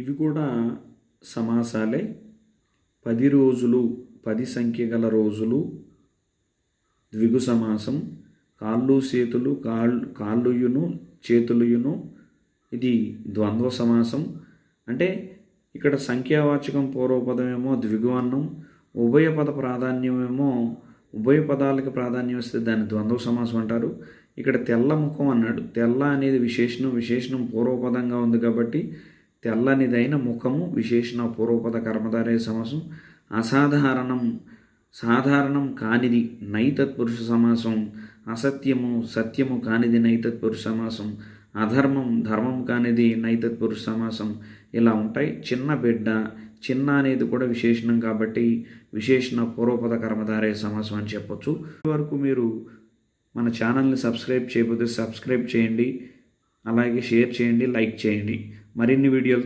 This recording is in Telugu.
ఇవి కూడా సమాసాలే. 10 రోజులు 10 సంఖ్య గల రోజులు ద్విగు సమాసం. కాళ్ళు చేతులు కాళ్ళుయును చేతులుయును ఇది ద్వంద్వ సమాసం. అంటే ఇక్కడ సంఖ్యావాచకం పూర్వపదమేమో ద్విగువన్నం, ఉభయపద ప్రాధాన్యమేమో ఉభయ పదాలకు ప్రాధాన్యం ఇస్తే దాన్ని ద్వంద్వ సమాసం అంటారు. ఇక్కడ తెల్ల ముఖం అన్నాడు. తెల్ల అనేది విశేషణం పూర్వపదంగా ఉంది కాబట్టి తెల్లనిదైన ముఖము విశేషణ పూర్వపద కర్మధారయ సమాసం. అసాధారణం సాధారణం కానిది నైతత్పురుష సమాసం. అసత్యము సత్యము కానిది నైతత్పురుష సమాసం. అధర్మం ధర్మం కానిది నైతత్పురుష సమాసం. ఇలా ఉంటాయి. చిన్న బిడ్డ, చిన్న అనేది కూడా విశేషణం కాబట్టి విశేషణ పూర్వపద కర్మధారయ సమాసం అని చెప్పొచ్చు. వరకు మీరు మన ఛానల్ని సబ్స్క్రైబ్ చేయకపోతే సబ్స్క్రైబ్ చేయండి, అలాగే షేర్ చేయండి, లైక్ చేయండి. మరిన్ని వీడియోలు